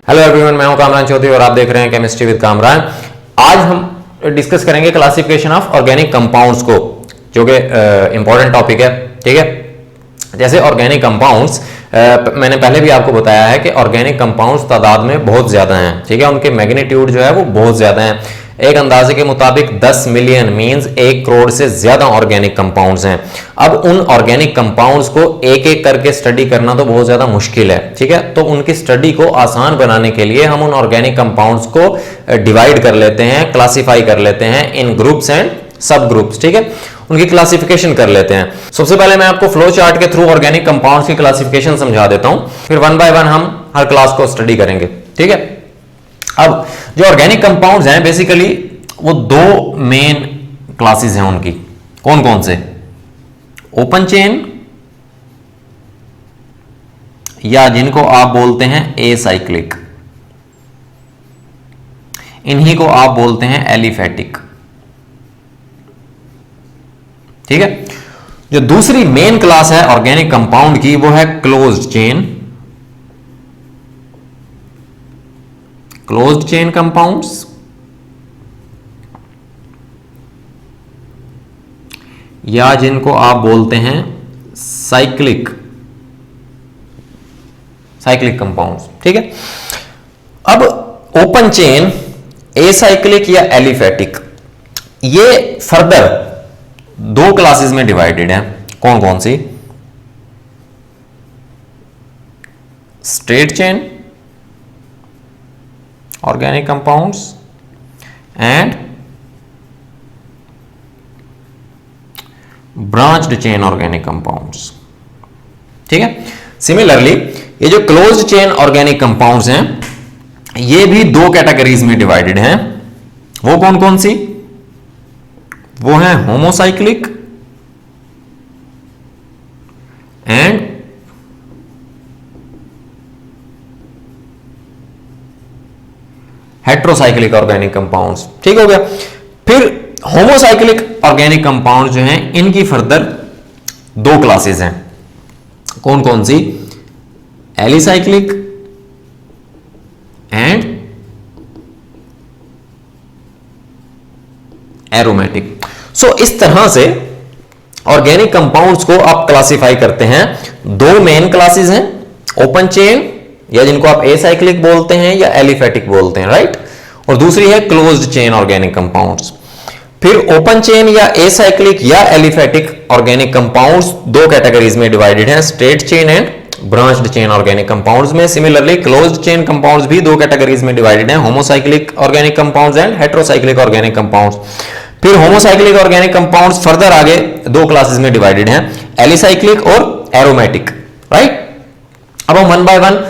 Hello everyone, मैं हूं कामरान चौधरी और आप देख रहे हैं केमिस्ट्री विद कामरान। आज हम डिस्कस करेंगे क्लासिफिकेशन ऑफ ऑर्गेनिक कंपाउंड्स को, जो कि इंपॉर्टेंट टॉपिक है। ठीक है, जैसे ऑर्गेनिक कंपाउंड्स मैंने पहले भी आपको बताया है कि ऑर्गेनिक कंपाउंड्स तादाद में बहुत ज्यादा हैं। ठीक है, उनके मैग्नीट्यूड जो है वो बहुत ज्यादा है। एक अंदाजे के मुताबिक 10 मिलियन मींस 1 करोड़ से ज्यादा ऑर्गेनिक कंपाउंड्स हैं। अब उन ऑर्गेनिक कंपाउंड्स को एक एक करके स्टडी करना तो बहुत ज्यादा मुश्किल है। ठीक है, तो उनकी स्टडी को आसान बनाने के लिए हम उन ऑर्गेनिक कंपाउंड्स को डिवाइड कर लेते हैं, क्लासिफाई कर लेते हैं इन ग्रुप्स एंड सब ग्रुप्स। ठीक है, उनकी क्लासिफिकेशन कर लेते हैं। सबसे पहले मैं आपको फ्लो चार्ट के थ्रू ऑर्गेनिक कंपाउंड्स की क्लासिफिकेशन समझा देता हूं, फिर वन बाय वन हम हर क्लास को स्टडी करेंगे। ठीक है, अब जो ऑर्गेनिक कंपाउंड्स हैं बेसिकली वो दो मेन क्लासेस हैं उनकी। कौन कौन से? ओपन चेन, या जिनको आप बोलते हैं एसाइक्लिक, इन्हीं को आप बोलते हैं एलिफेटिक। ठीक है, जो दूसरी मेन क्लास है ऑर्गेनिक कंपाउंड की वो है closed chain, closed chain compounds, या जिनको आप बोलते हैं साइक्लिक कंपाउंड्स। ठीक है, अब ओपन चेन, एसाइक्लिक या एलिफेटिक, ये फर्दर दो क्लासेस में डिवाइडेड है। कौन कौन सी? Straight chain organic compounds and branched chain organic compounds. ठीक है, सिमिलरली ये जो क्लोज्ड चेन ऑर्गेनिक कंपाउंड्स हैं ये भी दो कैटेगरीज में डिवाइडेड हैं। वो कौन कौन सी? वो है homocyclic and heterocyclic organic compounds. ठीक हो गया। फिर होमोसाइक्लिक ऑर्गेनिक कंपाउंड जो हैं इनकी फर्दर दो क्लासेस हैं। कौन कौन सी? Alicyclic and aromatic. सो इस तरह से ऑर्गेनिक कंपाउंड्स को आप क्लासिफाई करते हैं। दो मेन क्लासेस हैं, ओपन चेन या जिनको आप एसाइक्लिक बोलते हैं या एलिफेटिक बोलते हैं, राइट, और दूसरी है क्लोज्ड चेन ऑर्गेनिक कंपाउंड्स। फिर ओपन चेन या एसाइक्लिक या एलिफेटिक ऑर्गेनिक कंपाउंड्स दो कैटेगरीज में डिवाइडेड हैं, straight chain and branched chain organic compounds में। सिमिलरली क्लोज्ड चेन कंपाउंड्स भी दो कैटेगरीज में डिवाइडेड हैं, homocyclic organic compounds and heterocyclic organic compounds. फिर होमोसाइक्लिक ऑर्गेनिक कंपाउंड्स फर्दर आगे दो क्लासेस में डिवाइडेड हैं, एलिसाइक्लिक और एरोमेटिक, राइट। अब हम वन बाय वन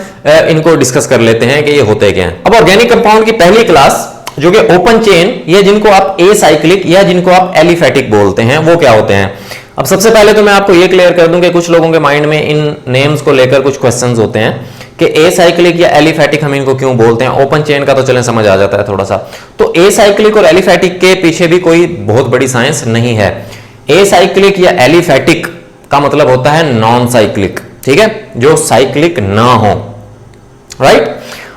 इनको डिस्कस कर लेते हैं कि ये होते क्या हैं। अब ऑर्गेनिक कंपाउंड की पहली क्लास जो कि ओपन चेन या जिनको आप एसाइक्लिक या जिनको आप एलिफेटिक बोलते हैं, वो क्या होते हैं? अब सबसे पहले तो मैं आपको ये क्लियर कर दूं कि कुछ लोगों के माइंड में इन नेम्स को लेकर कुछ क्वेश्चंस होते हैं कि एसाइक्लिक या एलिफेटिक हम इनको क्यों बोलते हैं। ओपन चेन का तो चलें समझ आ जाता है थोड़ा सा। तो एसाइक्लिक और एलिफेटिक के पीछे भी कोई बहुत बड़ी साइंस नहीं है। एसाइक्लिक या एलिफेटिक का मतलब होता है नॉन साइक्लिक, ठीक है, जो साइक्लिक ना हो, राइट।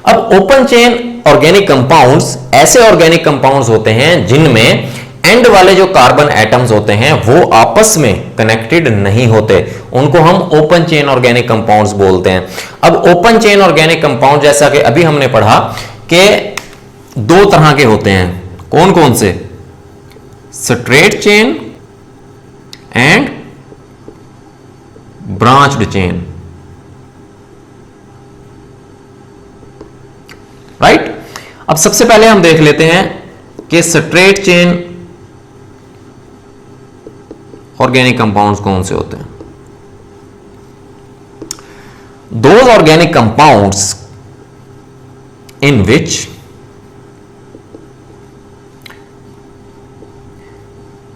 अब ओपन चेन ऑर्गेनिक कंपाउंड्स ऐसे ऑर्गेनिक कंपाउंड्स होते हैं जिनमें एंड वाले जो कार्बन एटम्स होते हैं वो आपस में कनेक्टेड नहीं होते, उनको हम ओपन चेन ऑर्गेनिक कंपाउंड्स बोलते हैं। अब ओपन चेन ऑर्गेनिक कंपाउंड जैसा कि अभी हमने पढ़ा कि दो तरह के होते हैं। कौन कौन से? Straight chain and branched chain, right. अब सबसे पहले हम देख लेते हैं कि स्ट्रेट चेन ऑर्गेनिक कंपाउंड्स कौन से होते हैं। Those organic compounds in which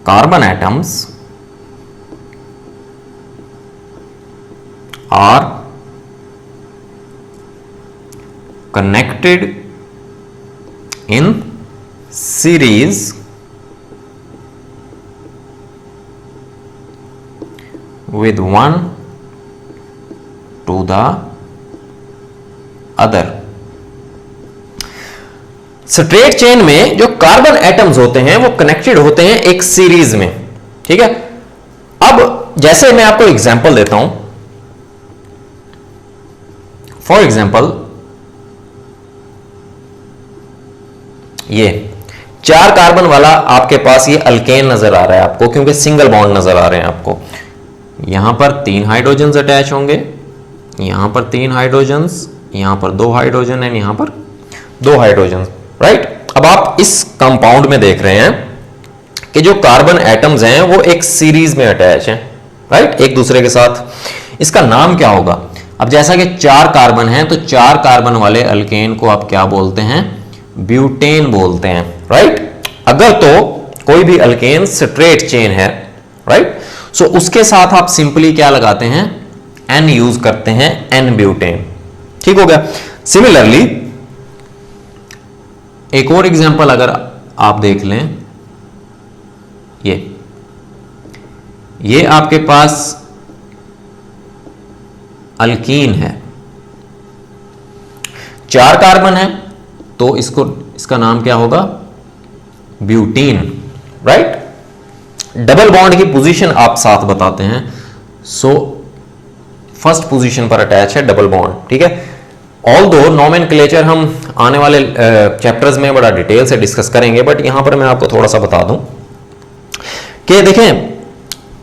carbon atoms are connected in series with one to the other, straight chain में जो कार्बन एटम्स होते हैं वो कनेक्टेड होते हैं एक सीरीज में, ठीक है। अब जैसे मैं आपको एग्जांपल देता हूं, फॉर एग्जांपल ये 4 कार्बन वाला आपके पास ये अल्केन नजर आ रहा है आपको, क्योंकि सिंगल बॉन्ड नजर आ रहे हैं आपको। यहां पर 3 हाइड्रोजन्स अटैच होंगे, यहां पर 3 हाइड्रोजन्स, यहां पर 2 हाइड्रोजन एंड यहां पर 2 हाइड्रोजन, राइट। अब आप इस कंपाउंड में देख रहे हैं कि जो कार्बन एटम्स हैं वो एक सीरीज में अटैच हैं, राइट, एक दूसरे के साथ। इसका नाम क्या होगा? अब जैसा कि 4 कार्बन हैं तो 4 कार्बन वाले अल्केन को आप क्या बोलते हैं? ब्यूटेन बोलते हैं, राइट। अगर तो कोई भी अल्केन स्ट्रेट चेन है, राइट, सो उसके साथ आप सिंपली क्या लगाते हैं? एन यूज करते हैं, एन ब्यूटेन, ठीक हो गया। सिमिलरली एक और एग्जांपल अगर आप देख लें, ये आपके पास अल्कीन है, 4 कार्बन है तो इसका नाम क्या होगा? Butene, right. डबल बॉन्ड की पोजीशन आप साथ बताते हैं, सो फर्स्ट पोजीशन पर अटैच है डबल बॉन्ड, ठीक है। ऑल्दो नोमेनक्लेचर हम आने वाले चैप्टर्स में बड़ा डिटेल से डिस्कस करेंगे, बट यहां पर मैं आपको थोड़ा सा बता दूं कि देखें,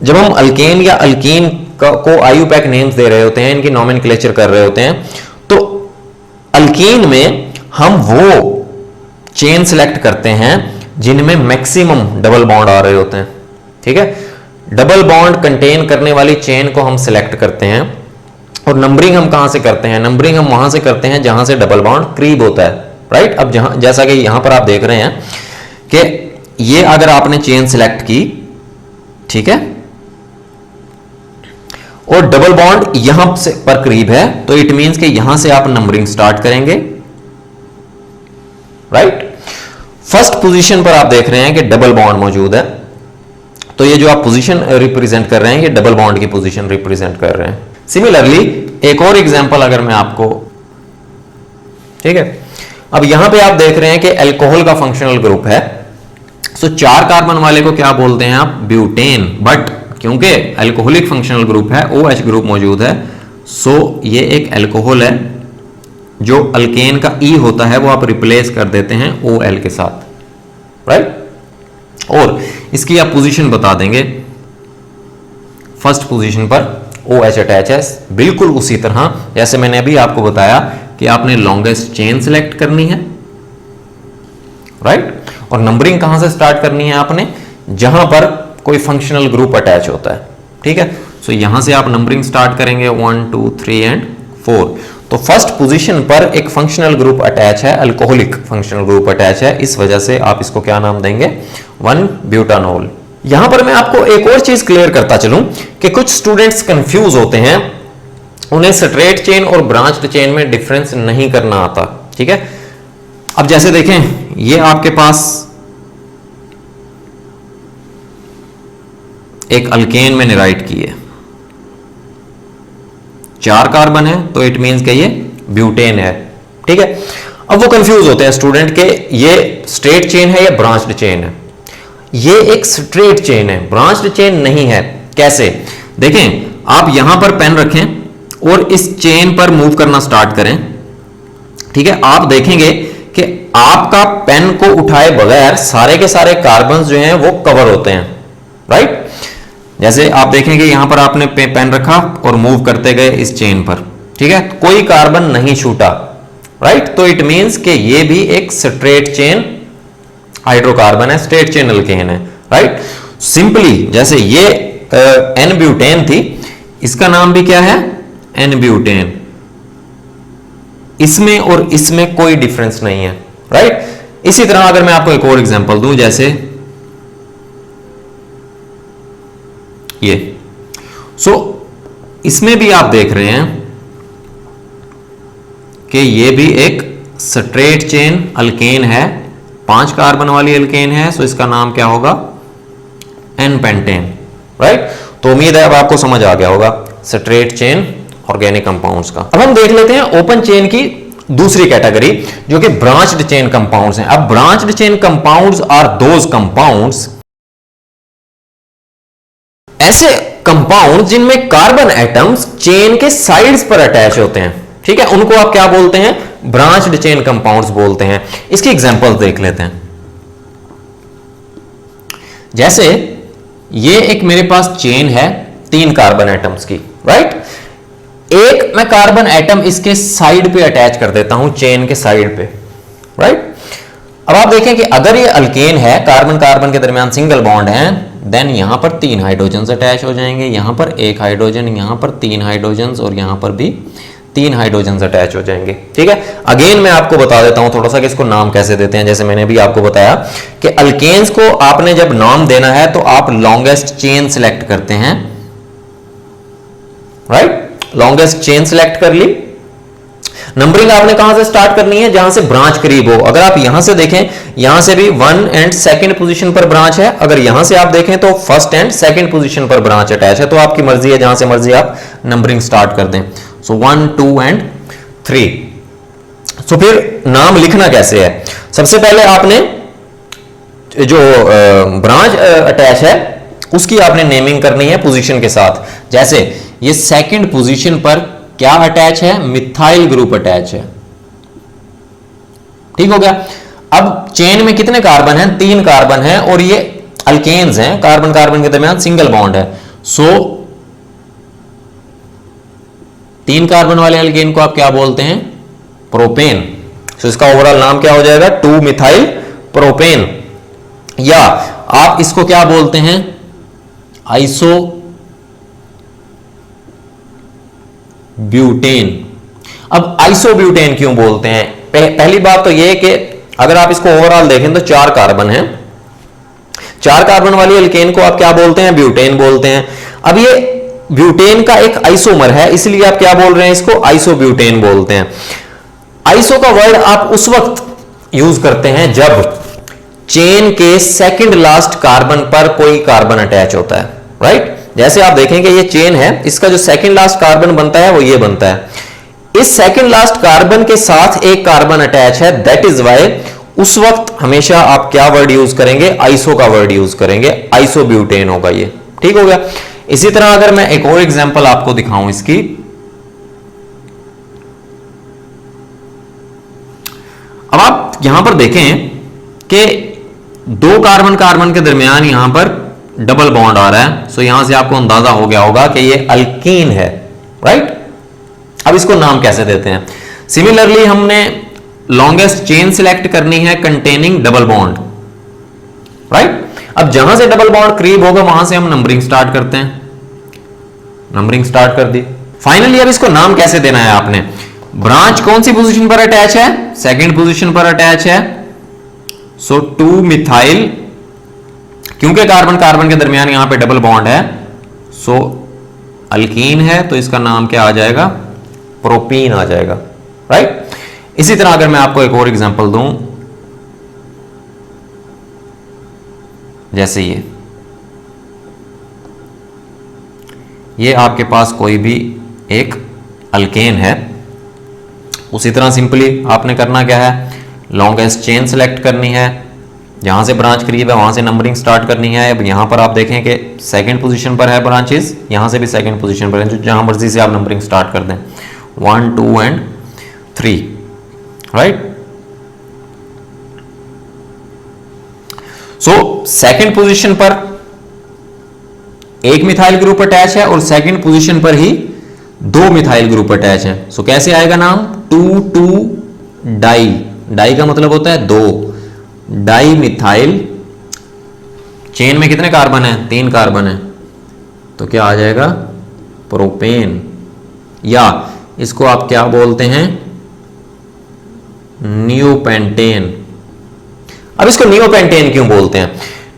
जब हम अल्केन या अल्कीन को आईयूपैक नेम्स दे रहे होते हैं, इनकी नोमेनक्लेचर कर रहे होते हैं, तो अल्कीन में हम वो चेन सिलेक्ट करते हैं जिनमें मैक्सिमम डबल बॉन्ड आ रहे होते हैं, ठीक है। डबल बॉन्ड कंटेन करने वाली चेन को हम सिलेक्ट करते हैं, और नंबरिंग हम कहां से करते हैं? नंबरिंग हम वहां से करते हैं जहां से डबल बॉन्ड क्रीब होता है, राइट। अब जैसा कि यहां पर आप देख रहे हैं कि ये अगर आपने चेन सिलेक्ट की, ठीक है, और डबल बॉन्ड यहां से पर करीब है, तो इट मींस कि यहां से आप नंबरिंग स्टार्ट करेंगे, राइट। फर्स्ट पोजीशन पर आप देख रहे हैं कि डबल बॉन्ड मौजूद है, तो ये जो आप पोजीशन रिप्रेजेंट कर रहे हैं, ये डबल बॉन्ड की पोजीशन रिप्रेजेंट कर रहे हैं। सिमिलरली एक और एग्जांपल अगर मैं आपको, ठीक है, अब यहां पे आप देख रहे हैं कि अल्कोहल का फंक्शनल ग्रुप है, सो 4 कार्बन वाले को क्या बोलते हैं आप? ब्यूटेन। बट क्योंकि अल्कोहलिक फंक्शनल ग्रुप है, OH ग्रुप मौजूद है, सो ये एक अल्कोहल है, जो अल्केन का E होता है वो आप रिप्लेस कर देते हैं OL के साथ, राइट। और इसकी आप पोजीशन बता देंगे, फर्स्ट पोजीशन पर OH अटैच है, बिल्कुल उसी तरह जैसे मैंने अभी आपको बताया कि आपने लॉन्गेस्ट चेन सिलेक्ट करनी है, राइट। और नंबरिंग कहां से स्टार्ट करनी है आपने? जहां पर कोई फंक्शनल ग्रुप अटैच होता है, ठीक है। सो यहां से आप नंबरिंग स्टार्ट करेंगे 1 2 3 एंड 4। तो फर्स्ट पोजीशन पर एक फंक्शनल ग्रुप अटैच है, अल्कोहलिक फंक्शनल ग्रुप अटैच है, इस वजह से आप इसको क्या नाम देंगे? 1 ब्यूटानोल। यहां पर मैं आपको एक और चीज क्लियर करता चलूं कि कुछ स्टूडेंट्स कंफ्यूज होते हैं, उन्हें स्ट्रेट चेन और ब्रांच्ड चेन में डिफरेंस नहीं करना आता, ठीक है। अब जैसे देखें, ये आपके पास एक अल्केन मैंने राइट की है, 4 कार्बन है, तो इट मींस कि ये ब्यूटेन है, ठीक है। अब वो कंफ्यूज होते हैं स्टूडेंट के ये स्ट्रेट चेन है या ब्रांच्ड चेन है। ये एक स्ट्रेट चेन है, ब्रांच्ड चेन नहीं है। कैसे? देखें, आप यहां पर पेन रखें और इस चेन पर मूव करना स्टार्ट करें, ठीक है। आप देखेंगे कि आपका पेन को उठाए बगैर सारे के सारे कार्बन जो हैं वो कवर होते हैं, राइट। जैसे आप देखेंगे यहां पर आपने पेन रखा और मूव करते गए इस चेन पर, ठीक है, कोई कार्बन नहीं छूटा, राइट। तो इट मींस कि ये भी एक स्ट्रेट चेन हाइड्रोकार्बन है, स्ट्रेट चेन अल्केन है, राइट। सिंपली जैसे ये एन ब्यूटेन थी, इसका नाम भी क्या है? N butane. इसमें और इसमें कोई डिफरेंस नहीं है, राइट। इसी तरह अगर मैं आपको एक और एग्जांपल दूं, जैसे ये, सो इसमें भी आप देख रहे हैं कि ये भी एक स्ट्रेट चेन अल्केन है, 5 कार्बन वाली अल्केन है, सो इसका नाम क्या होगा? N pentane, right. तो उम्मीद है अब आपको समझ आ गया होगा स्ट्रेट चेन ऑर्गेनिक कंपाउंड्स का। अब हम देख लेते हैं ओपन चेन की दूसरी कैटेगरी जो कि ब्रांच्ड चेन कंपाउंड्स हैं। अब branched chain compounds are those compounds, ऐसे कंपाउंड जिनमें कार्बन एटम्स चेन के साइड्स पर अटैच होते हैं, ठीक है, उनको आप क्या बोलते हैं, ब्रांच्ड चेन कंपाउंड्स बोलते हैं। इसकी एग्जांपल देख लेते हैं। जैसे ये एक मेरे पास चेन है 3 कार्बन एटम्स की, राइट। एक मैं कार्बन एटम इसके साइड पे अटैच कर देता हूं, चेन के साइड पे, राइट। अब आप देखें कि अगर ये अल्केन है, कार्बन कार्बन के दरमियान सिंगल बॉन्ड है, देन यहां पर 3 हाइड्रोजन अटैच हो जाएंगे, यहां पर 1 हाइड्रोजन, यहां पर 3 हाइड्रोजन और यहां पर भी 3 हाइड्रोजन अटैच हो जाएंगे, ठीक है। अगेन मैं आपको बता देता हूं थोड़ा सा कि इसको नाम कैसे देते हैं। जैसे मैंने भी आपको बताया कि अल्केन्स को आपने जब नाम देना है तो आप लॉन्गेस्ट चेन सिलेक्ट करते हैं, राइट। लॉन्गेस्ट चेन सिलेक्ट कर ली। नंबरिंग आपने कहां से स्टार्ट करनी है, जहां से ब्रांच करीब हो। अगर आप यहां से देखें, यहां से भी 1 एंड 2nd पोजीशन पर ब्रांच है, अगर यहां से आप देखें तो 1st एंड 2nd पोजीशन पर ब्रांच अटैच है, तो आपकी मर्जी है, जहां से मर्जी आप नंबरिंग स्टार्ट कर दें। सो 1, 2 एंड 3। सो फिर नाम लिखना कैसे है, सबसे पहले आपने जो ब्रांच अटैच है उसकी आपने नेमिंग करनी है पोजीशन के साथ। जैसे ये 2nd पोजीशन पर क्या अटैच है, मिथाइल ग्रुप अटैच है, ठीक हो गया। अब चेन में कितने कार्बन हैं, 3 कार्बन हैं और ये अल्केन्स हैं, कार्बन कार्बन के दरमियान सिंगल बॉन्ड है। सो 3 कार्बन वाले अल्केन को आप क्या बोलते हैं, प्रोपेन। सो इसका ओवरऑल नाम क्या हो जाएगा, 2 मिथाइल प्रोपेन। या आप इसको क्या बोलते हैं, आइसो ब्यूटेन। अब आइसोब्यूटेन क्यों बोलते हैं, पहली बात तो यह कि अगर आप इसको ओवरऑल देखें तो 4 कार्बन हैं, 4 कार्बन वाली अल्केन को आप क्या बोलते हैं, ब्यूटेन बोलते हैं। अब ये ब्यूटेन का एक आइसोमर है, इसलिए आप क्या बोल रहे हैं, इसको आइसोब्यूटेन बोलते हैं। आइसो का वर्ड आप उस वक्त यूज करते हैं जब चेन के 2nd लास्ट कार्बन पर कोई कार्बन अटैच होता है, राइट। जैसे आप देखें कि ये चेन है, इसका जो 2nd लास्ट कार्बन बनता है वो ये बनता है, इस 2nd लास्ट कार्बन के साथ एक कार्बन अटैच है, दैट इज वाई उस वक्त हमेशा आप क्या वर्ड यूज करेंगे, आइसो का वर्ड यूज करेंगे, आइसोब्यूटेन होगा ये, ठीक हो गया। इसी तरह अगर मैं एक और एग्जांपल आपको दिखाऊं इसकी, अब आप यहां पर देखें कि 2 कार्बन कार्बन के दरमियान यहां पर डबल बॉन्ड आ रहा है। सो यहां से आपको अंदाजा हो गया होगा कि ये अल्कीन है, राइट। अब इसको नाम कैसे देते हैं, सिमिलरली हमने लॉन्गेस्ट चेन सिलेक्ट करनी है कंटेनिंग डबल बॉन्ड, राइट। अब जहां से डबल बॉन्ड करीब होगा वहां से हम नंबरिंग स्टार्ट करते हैं, नंबरिंग स्टार्ट कर दी। फाइनली अब इसको नाम कैसे देना है आपने, ब्रांच कौन सी पोजीशन पर अटैच है, 2nd पोजीशन पर अटैच है। सो 2 मिथाइल, क्योंकि कार्बन कार्बन के दरमियान यहां पे डबल बॉन्ड है, सो अल्कीन है, तो इसका नाम क्या आ जाएगा, प्रोपीन आ जाएगा, राइट। इसी तरह अगर मैं आपको एक और एग्जांपल दूं, जैसे ये आपके पास कोई भी एक अल्केन है, उसी तरह सिंपली आपने करना क्या है, लॉन्गेस्ट चेन सेलेक्ट करनी है, जहां से ब्रांच करीब है वहां से नंबरिंग स्टार्ट करनी है। अब यहां पर आप देखें कि 2nd पोजीशन पर है ब्रांचेस, यहां से भी 2nd पोजीशन पर है, जहां मर्जी से आप नंबरिंग स्टार्ट कर दें, 1, 2 and 3, right. So 2nd position पर एक मिथाइल ग्रुप अटैच है और 2nd पोजीशन पर ही 2 मिथाइल ग्रुप अटैच है। सो कैसे आएगा नाम, 2,2 डाई, डाई का मतलब होता है 2, डाई मिथाइल। चेन में कितने कार्बन है, 3 कार्बन है, तो क्या आ जाएगा, प्रोपेन। या इसको आप क्या बोलते हैं, नियोपेंटेन। अब इसको नियोपेंटेन क्यों बोलते हैं,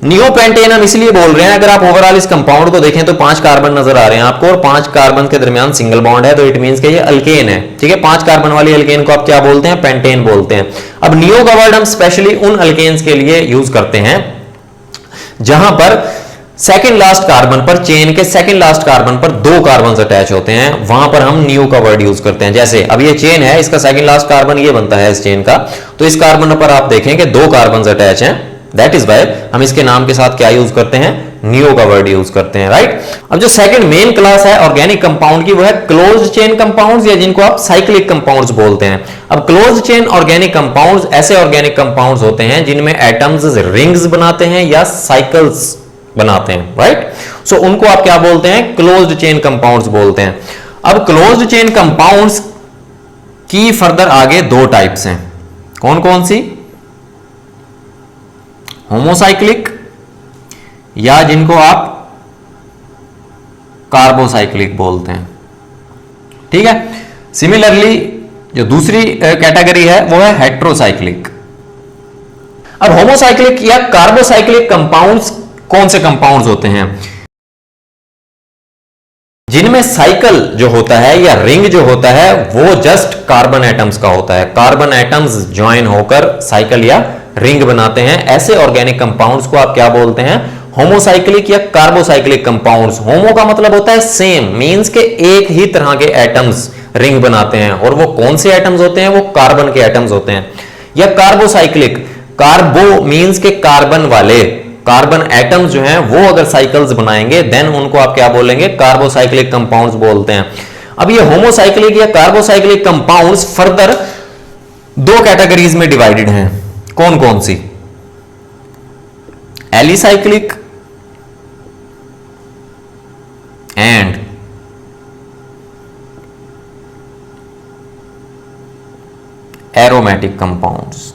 नियोपेंटेन हम इसलिए बोल रहे हैं, अगर आप ओवरऑल इस कंपाउंड को देखें तो 5 कार्बन नजर आ रहे हैं आपको और 5 कार्बन के दरमियान सिंगल बॉन्ड है, तो इट मींस कि ये अल्केन है, ठीक है। 5 कार्बन वाली अल्केन को आप क्या बोलते हैं, पेंटेन बोलते हैं। अब नियो का वर्ड हम स्पेशली उन अल्केन्स के लिए यूज करते हैं जहां पर सेकंड लास्ट कार्बन पर, चेन के सेकंड लास्ट कार्बन पर दो कार्बन अटैच होते हैं, वहां पर हम नियो का वर्ड यूज करते हैं। जैसे अब ये चेन है, इसका सेकंड लास्ट कार्बन ये बनता है इस चेन का, तो इस कार्बन पर आप देखें कि दो कार्बन अटैच हैं, दैट इज वाई हम इसके नाम के साथ क्या यूज करते हैं, नियो का वर्ड यूज करते हैं, राइट। अब जो सेकंड मेन क्लास है ऑर्गेनिक कंपाउंड की, वो है क्लोज्ड चेन कंपाउंड्स, या जिनको आप साइक्लिक कंपाउंड्स बोलते हैं। अब क्लोज्ड चेन ऑर्गेनिक कंपाउंड्स ऐसे ऑर्गेनिक कंपाउंड्स होते हैं जिनमें एटम्स रिंग्स बनाते हैं या साइकिल्स बनाते हैं, राइट। सो उनको आप क्या बोलते हैं, क्लोज्ड चेन कंपाउंड्स बोलते हैं। अब क्लोज्ड चेन कंपाउंड्स की फर्दर आगे दो टाइप्स हैं, कौन कौन सी, होमोसाइक्लिक या जिनको आप कार्बोसाइक्लिक बोलते हैं, ठीक है। सिमिलरली जो दूसरी कैटेगरी है वो है हेट्रोसाइक्लिक। अब होमोसाइक्लिक या कार्बोसाइक्लिक कंपाउंड्स कौन से कंपाउंड्स होते हैं, जिनमें साइकिल जो होता है या रिंग जो होता है वो जस्ट कार्बन एटम्स का होता है, कार्बन एटम्स ज्वाइन होकर साइकिल या रिंग बनाते हैं। ऐसे ऑर्गेनिक कंपाउंड्स को आप क्या बोलते हैं, होमोसाइक्लिक या कार्बोसाइक्लिक कंपाउंड्स। होमो का मतलब होता है सेम, मींस के एक ही तरह के एटम्स रिंग बनाते हैं, और वो कौन से एटम्स होते हैं, वो कार्बन के एटम्स होते हैं। या कार्बोसाइक्लिक, कार्बो मींस के कार्बन वाले, कार्बन एटम्स जो हैं वो अगर साइकिल्स बनाएंगे देन उनको आप क्या बोलेंगे, कार्बोसाइक्लिक कंपाउंड्स बोलते हैं। अब ये होमोसाइक्लिक या कार्बोसाइक्लिक कंपाउंड्स फर्दर दो कैटेगरीज में डिवाइडेड हैं, कौन कौन सी, एलिसाइक्लिक एंड एरोमेटिक कंपाउंड्स।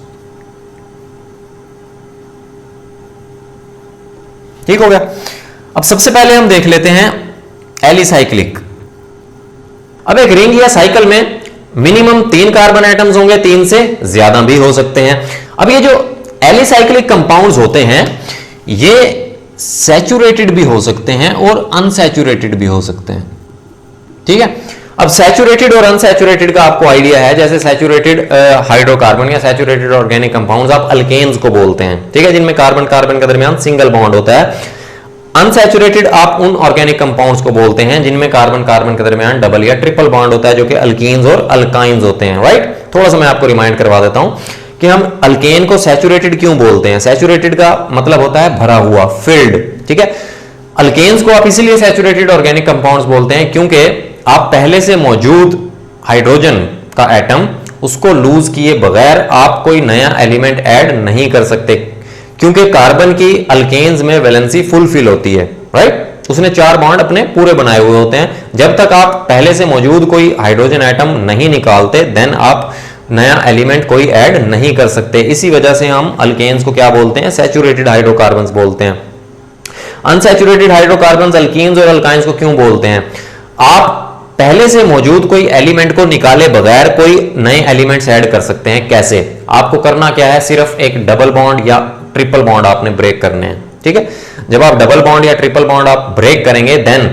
ठीक हो गया। अब सबसे पहले हम देख लेते हैं एलिसाइक्लिक। अब एक रिंग या साइकिल में मिनिमम 3 कार्बन एटम्स होंगे, 3 से ज्यादा भी हो सकते हैं। अब ये जो एलिसाइक्लिक कंपाउंड्स होते हैं ये सैचुरेटेड भी हो सकते हैं और अनसैचुरेटेड भी हो सकते हैं, ठीक है। अब सैचुरेटेड और अनसैचुरेटेड का आपको आइडिया है, जैसे सैचुरेटेड हाइड्रोकार्बन या सैचुरेटेड ऑर्गेनिक कंपाउंड्स आप अल्केन्स को बोलते हैं, ठीक है, जिनमें कार्बन कार्बन के दरमियान सिंगल बॉन्ड होता है। अनसैचुरेटेड आप उन ऑर्गेनिक कंपाउंड्स को बोलते हैं जिनमें कार्बन कार्बन के दरमियान डबल या ट्रिपल बॉन्ड होता है, जो कि अल्कीन्स और अल्काइंस होते हैं, राइट। थोड़ा सा मैं आपको रिमाइंड करवा देता हूं कि हम अल्केन को सैचुरेटेड क्यों बोलते हैं। सैचुरेटेड का मतलब होता है भरा हुआ, फिल्ड, ठीक है। अल्केन्स को आप इसीलिए सैचुरेटेड ऑर्गेनिक कंपाउंड्स बोलते हैं क्योंकि आप पहले से मौजूद हाइड्रोजन का एटम उसको लूज किए बगैर आप कोई नया एलिमेंट ऐड नहीं कर सकते, क्योंकि कार्बन की अल्केन्स में वैलेंसी फुलफिल होती है, राइट। उसने 4 बॉन्ड अपने पूरे बनाए हुए होते हैं। जब तक आप पहले से मौजूद कोई हाइड्रोजन एटम नहीं निकालते देन आप नया एलिमेंट कोई ऐड नहीं कर सकते। इसी वजह से हम अल्केन्स को क्या बोलते हैं, सैचुरेटेड हाइड्रोकार्बन्स बोलते हैं। अनसैचुरेटेड हाइड्रोकार्बन्स अल्कीन्स और अल्काइंस को क्यों बोलते हैं, आप पहले से मौजूद कोई एलिमेंट को निकाले बगैर कोई नए एलिमेंट्स ऐड कर सकते हैं। कैसे, आपको करना क्या है, सिर्फ एक डबल बॉन्ड या ट्रिपल बॉन्ड आपने ब्रेक करने हैं, ठीक है। जब आप डबल बॉन्ड या ट्रिपल बॉन्ड आप ब्रेक करेंगे देन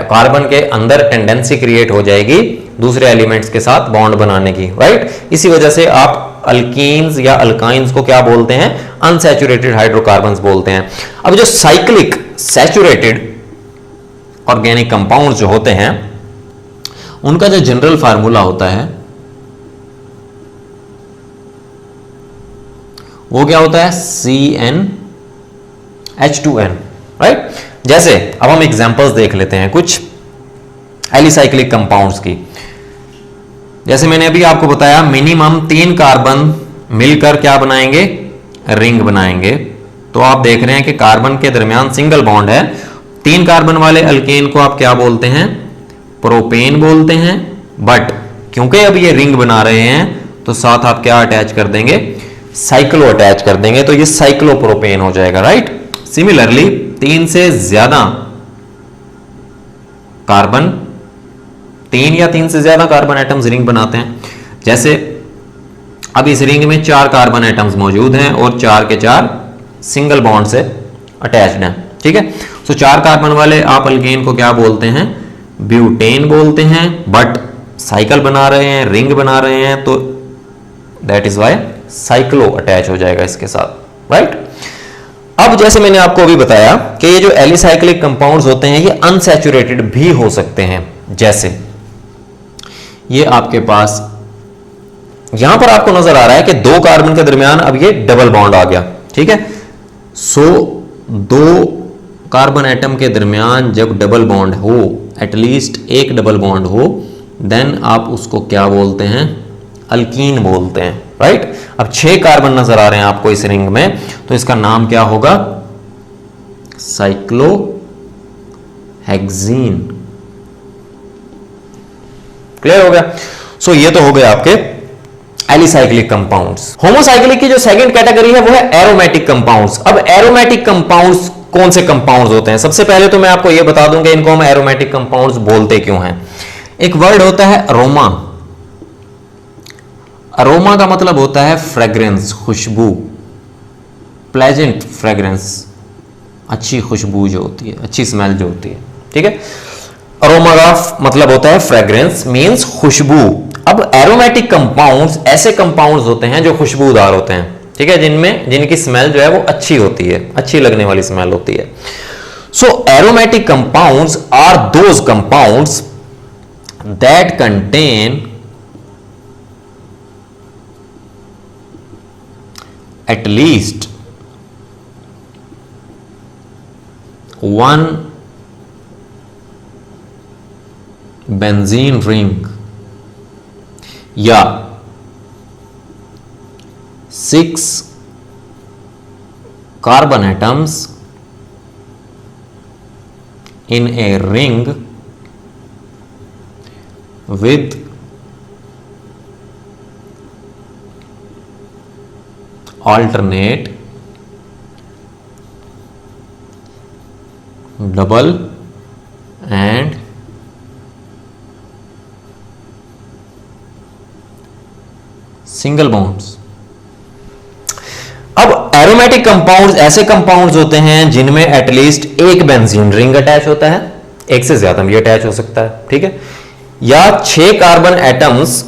कार्बन के अंदर टेंडेंसी क्रिएट हो जाएगी दूसरे एलिमेंट्स के साथ बॉन्ड बनाने की, राइट। इसी वजह से आप अल्कीन्स या अल्काइंस को क्या बोलते हैं, अनसैचुरेटेड हाइड्रोकार्बन्स बोलते हैं। अब जो साइक्लिक सैचुरेटेड ऑर्गेनिक कंपाउंड्स जो होते हैं उनका जो जनरल फार्मूला होता है वो क्या होता है, CnH2n, राइट। जैसे अब हम एग्जांपल्स देख लेते हैं कुछ एलिसाइक्लिक कंपाउंड्स की। जैसे मैंने अभी आपको बताया मिनिमम 3 कार्बन मिलकर क्या बनाएंगे, रिंग बनाएंगे। तो आप देख रहे हैं कि कार्बन के दरमियान सिंगल बॉन्ड है। 3 कार्बन वाले अल्केन को आप क्या बोलते हैं, प्रोपेन बोलते हैं। बट क्योंकि अब ये रिंग बना रहे हैं तो साथ आप क्या अटैच कर देंगे, साइक्लो अटैच कर देंगे, तो ये साइक्लोप्रोपेन हो जाएगा, राइट। सिमिलरली 3 से ज्यादा कार्बन, 3 या 3 से ज्यादा कार्बन एटम्स रिंग बनाते हैं। जैसे अब इस रिंग में 4 कार्बन एटम्स मौजूद हैं और 4 के 4 सिंगल बॉन्ड से अटैच्ड हैं, ठीक है। तो 4 कार्बन वाले आप अल्केन को क्या बोलते हैं, ब्यूटेन बोलते हैं। बट साइकिल बना रहे हैं, रिंग बना रहे हैं, तो that is why cyclo attach हो जाएगा इसके साथ, राइट। अब जैसे मैंने आपको अभी बताया कि ये जो एलिसाइक्लिक कंपाउंड्स होते हैं ये अनसैचुरेटेड भी हो सकते हैं। जैसे ये आपके पास यहां पर आपको नजर आ रहा है कि दो कार्बन के दरमियान अब ये डबल बॉन्ड आ गया, ठीक है। सो दो कार्बन एटम के दरमियान जब डबल बॉन्ड हो, एटलीस्ट एक डबल बॉन्ड हो, देन आप उसको क्या बोलते हैं, अल्कीन बोलते हैं, राइट। अब 6 कार्बन नजर आ रहे हैं आपको इस रिंग में, तो इसका नाम क्या होगा, साइक्लोहेक्सीन। क्लियर हो गया। सो ये तो हो गए आपके एलिसाइक्लिक कंपाउंड्स। होमोसाइक्लिक की जो सेकंड कैटेगरी है वो है एरोमेटिक कंपाउंड्स। अब एरोमेटिक कंपाउंड्स कौन से कंपाउंड्स होते हैं, सबसे पहले तो मैं आपको ये बता दूंगा इनको हम एरोमेटिक कंपाउंड्स बोलते क्यों हैं। एक वर्ड होता है अरोमा। अरोमा का मतलब होता है फ्रेग्रेंस, खुशबू, प्लेजेंट फ्रेग्रेंस, अच्छी खुशबू जो होती है, अच्छी स्मेल जो होती है, ठीक है। अरोमा का मतलब होता है फ्रेग्रेंस, मींस खुशबू। अब एरोमेटिक कंपाउंड्स ऐसे कंपाउंड्स होते हैं जो खुशबूदार होते हैं, ठीक है, जिनकी स्मेल जो है वो अच्छी होती है, अच्छी लगने वाली स्मेल होती है। So aromatic compounds are those compounds that contain at least one benzene ring या 6 carbon atoms in a ring with alternate double and single bonds. अब एरोमेटिक कंपाउंड्स ऐसे कंपाउंड्स होते हैं जिनमें एटलीस्ट एक बेंजीन रिंग अटैच होता है, एक से ज्यादा भी अटैच हो सकता है, ठीक है, या 6 कार्बन एटम्स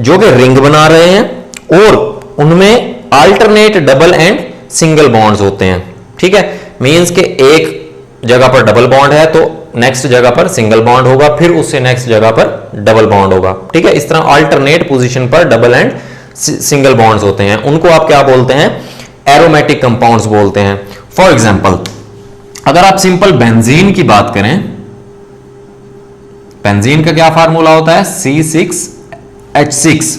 जो कि रिंग बना रहे हैं और उनमें alternate double and single bonds होते हैं, ठीक है। मींस के एक जगह पर डबल बॉन्ड है तो नेक्स्ट जगह पर सिंगल बॉन्ड होगा, फिर उससे नेक्स्ट जगह पर डबल बॉन्ड होगा, ठीक है। इस तरह अल्टरनेट पोजीशन पर डबल एंड सिंगल बॉन्ड्स होते हैं, उनको आप क्या बोलते हैं, एरोमेटिक कंपाउंड्स बोलते हैं। फॉर एग्जांपल अगर आप सिंपल बेंजीन की बात करें, बेंजीन का क्या फार्मूला होता है, C6H6।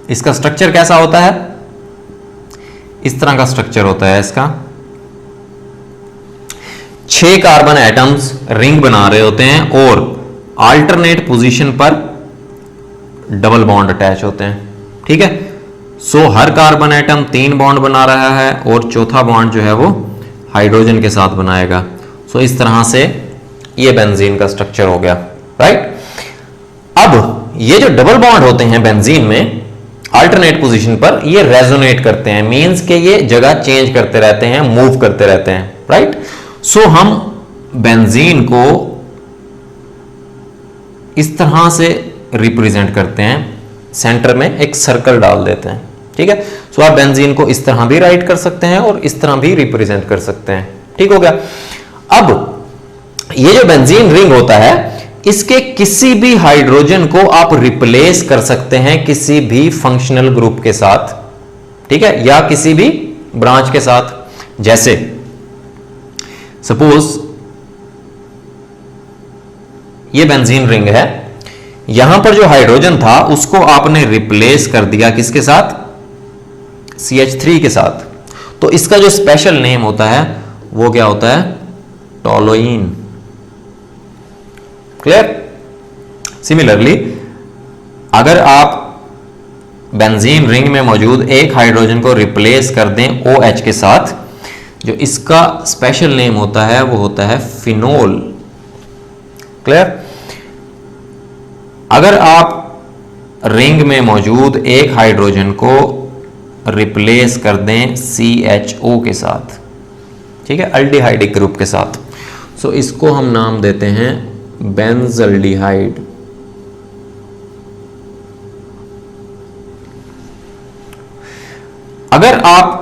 इसका स्ट्रक्चर कैसा होता है, इस तरह का स्ट्रक्चर होता है इसका। 6 कार्बन एटम्स रिंग बना रहे होते हैं और अल्टरनेट पोजीशन पर डबल बॉन्ड अटैच होते हैं, ठीक है। सो हर कार्बन एटम 3 बॉन्ड बना रहा है और चौथा बॉन्ड जो है वो हाइड्रोजन के साथ बनाएगा। सो इस तरह से ये बेंजीन का स्ट्रक्चर हो गया, राइट। अब ये जो डबल बॉन्ड होते हैं बेंजीन में अल्टरनेट पोजीशन पर, ये रेजोनेट करते हैं, मींस के ये जगह चेंज करते रहते हैं, मूव करते रहते हैं, राइट। सो हम बेंजीन को इस तरह से रिप्रेजेंट करते हैं, सेंटर में एक सर्कल डाल देते हैं, ठीक है। सो आप बेंजीन को इस तरह भी राइट कर सकते हैं और इस तरह भी रिप्रेजेंट कर सकते हैं, ठीक हो गया। अब ये जो बेंजीन रिंग होता है इसके किसी भी हाइड्रोजन को आप रिप्लेस कर सकते हैं किसी भी फंक्शनल ग्रुप के साथ, ठीक है, या किसी भी ब्रांच के साथ। जैसे सपोज ये बेंजीन रिंग है, यहां पर जो हाइड्रोजन था उसको आपने रिप्लेस कर दिया किसके साथ, CH3 के साथ, तो इसका जो स्पेशल नेम होता है वो क्या होता है, टोलोइन। क्लियर। सिमिलरली अगर आप बेंजीन रिंग में मौजूद एक हाइड्रोजन को रिप्लेस कर दें OH के साथ, जो इसका स्पेशल नेम होता है वो होता है फिनोल। क्लियर। अगर आप रिंग में मौजूद एक हाइड्रोजन को रिप्लेस कर दें CHO के साथ, ठीक है, अल्डिहाइडिक ग्रुप के साथ, सो इसको हम नाम देते हैं बेंजल्डिहाइड। अगर आप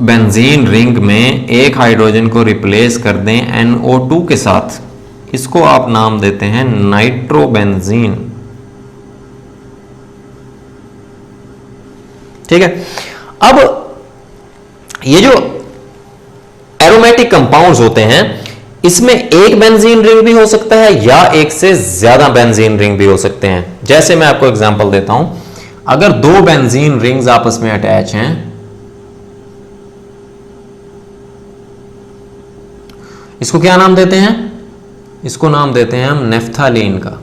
बेंजीन रिंग में एक हाइड्रोजन को रिप्लेस कर दें NO2 के साथ, इसको आप नाम देते हैं नाइट्रोबेंजीन। ठीक है। अब ये जो एरोमेटिक कंपाउंड्स होते हैं, इसमें एक बेंजीन रिंग भी हो सकता है या एक से ज्यादा बेंजीन रिंग भी हो सकते हैं। जैसे मैं आपको एग्जांपल देता हूं, अगर दो बेंजीन रिंग्स आपस में अटैच हैं, इसको क्या नाम देते हैं? इसको नाम देते हैं हम नेफ्थालीन का।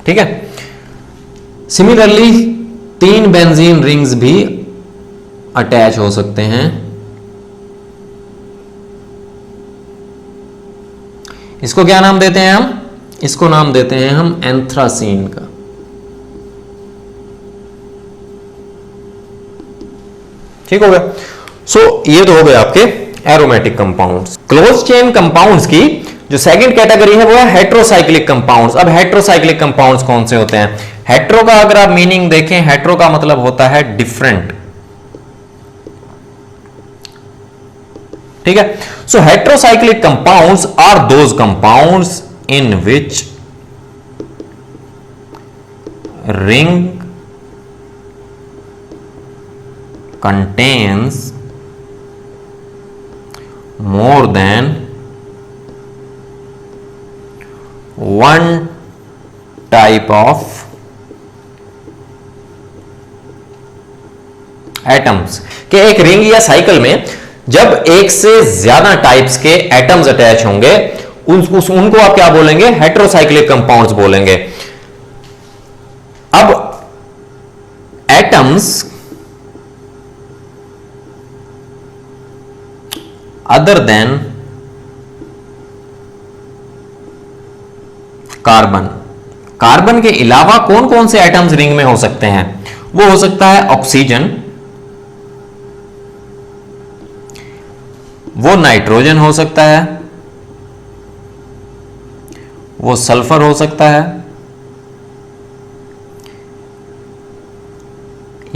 ठीक है। सिमिलरली 3 बेंजीन रिंग्स भी अटैच हो सकते हैं, इसको क्या नाम देते हैं हम? इसको नाम देते हैं हम एंथ्रासीन का। ठीक हो गया। सो ये तो हो गए आपके aromatic compounds. Close chain compounds की जो सेकंड कैटेगरी है वो है हेट्रोसाइक्लिक कंपाउंड्स। अब हेट्रोसाइक्लिक कंपाउंड्स कौन से होते हैं? हेट्रो का अगर आप मीनिंग देखें, हेट्रो का मतलब होता है डिफरेंट। ठीक है। So heterocyclic compounds are those compounds in which ring contains more than one type of atoms. कि एक रिंग या साइकिल में जब एक से ज्यादा टाइप्स के एटम्स अटैच होंगे, उनको आप क्या बोलेंगे? हेट्रोसाइक्लिक कंपाउंड्स बोलेंगे। अब atoms other than carbon, carbon के अलावा कौन कौन से एटम्स रिंग में हो सकते हैं? वो हो सकता है ऑक्सीजन, वो नाइट्रोजन हो सकता है, वो सल्फर हो सकता है,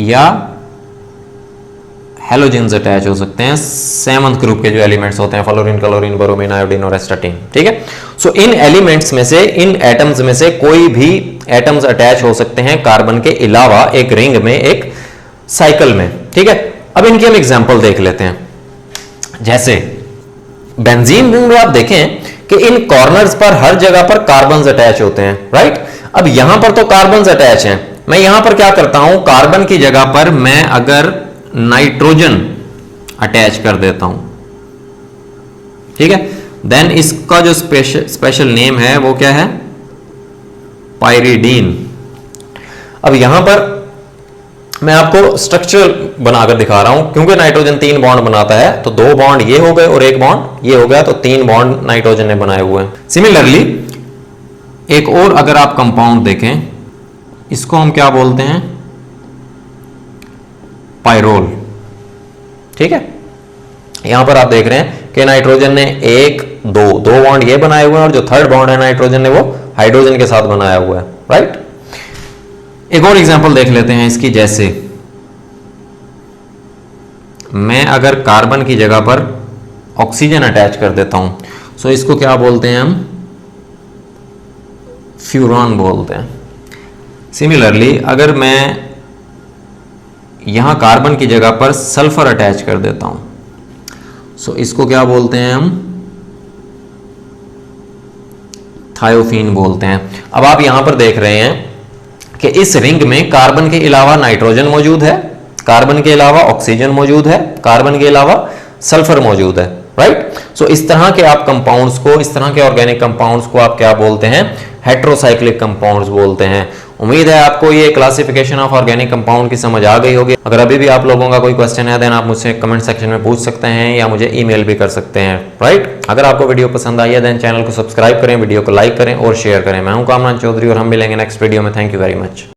या हेलोजेंस अटैच हो सकते हैं, 7th ग्रुप के जो एलिमेंट्स होते हैं, फ्लोरीन, क्लोरीन, ब्रोमीन, आयोडीन और एस्टाटीन। ठीक है। सो इन एलिमेंट्स में से, इन एटम्स में से कोई भी एटम्स अटैच हो सकते हैं कार्बन के अलावा एक रिंग में, एक साइकिल में। ठीक है। अब इनके हम एग्जांपल देख लेते हैं। जैसे बेंजीन रिंग में आप देखें कि इन कॉर्नर्स पर हर जगह पर कार्बन अटैच होते हैं, राइट। अब यहां पर तो कार्बन अटैच हैं, मैं यहां पर क्या करता हूं, कार्बन की जगह पर मैं अगर नाइट्रोजन अटैच कर देता हूं, ठीक है, देन इसका जो स्पेशल नेम है वो क्या है? पाइरिडीन। अब यहां पर मैं आपको स्ट्रक्चर बनाकर दिखा रहा हूं, क्योंकि नाइट्रोजन 3 बॉन्ड बनाता है, तो 2 बॉन्ड ये हो गए और 1 बॉन्ड ये हो गया, तो 3 बॉन्ड नाइट्रोजन ने बनाए हुए हैं। सिमिलरली एक और अगर आप कंपाउंड देखें, इसको हम क्या बोलते हैं? पाइरोल। ठीक है। यहां पर आप देख रहे हैं कि नाइट्रोजन ने 1 2 बॉन्ड ये बनाए हुए हैं, और जो 3rd बॉन्ड है नाइट्रोजन ने वो हाइड्रोजन के साथ बनाया हुआ है, राइट। एक और एग्जांपल देख लेते हैं इसकी। जैसे मैं अगर कार्बन की जगह पर ऑक्सीजन अटैच कर देता हूं, सो इसको क्या बोलते हैं हम? फ्यूरॉन बोलते हैं। सिमिलरली अगर मैं यहां कार्बन की जगह पर सल्फर अटैच कर देता हूं, सो इसको क्या बोलते हैं हम? थायोफीन बोलते हैं। अब आप यहां पर देख रहे हैं कि इस रिंग में कार्बन के अलावा नाइट्रोजन मौजूद है, कार्बन के अलावा ऑक्सीजन मौजूद है, कार्बन के अलावा सल्फर मौजूद है, राइट। सो इस तरह के आप कंपाउंड्स को, इस तरह के ऑर्गेनिक कंपाउंड्स को आप क्या बोलते हैं? हेट्रोसाइक्लिक कंपाउंड्स बोलते हैं। उम्मीद है आपको ये क्लासिफिकेशन ऑफ ऑर्गेनिक कंपाउंड की समझ आ गई होगी। अगर अभी भी आप लोगों का कोई क्वेश्चन है, देन आप मुझसे कमेंट सेक्शन में पूछ सकते हैं या मुझे ईमेल भी कर सकते हैं, राइट। अगर आपको वीडियो पसंद आई है, देन चैनल को सब्सक्राइब करें, वीडियो को लाइक करें और शेयर करें। मैं हूं कामरान चौधरी और हम मिलेंगे नेक्स्ट वीडियो में। Thank you very much.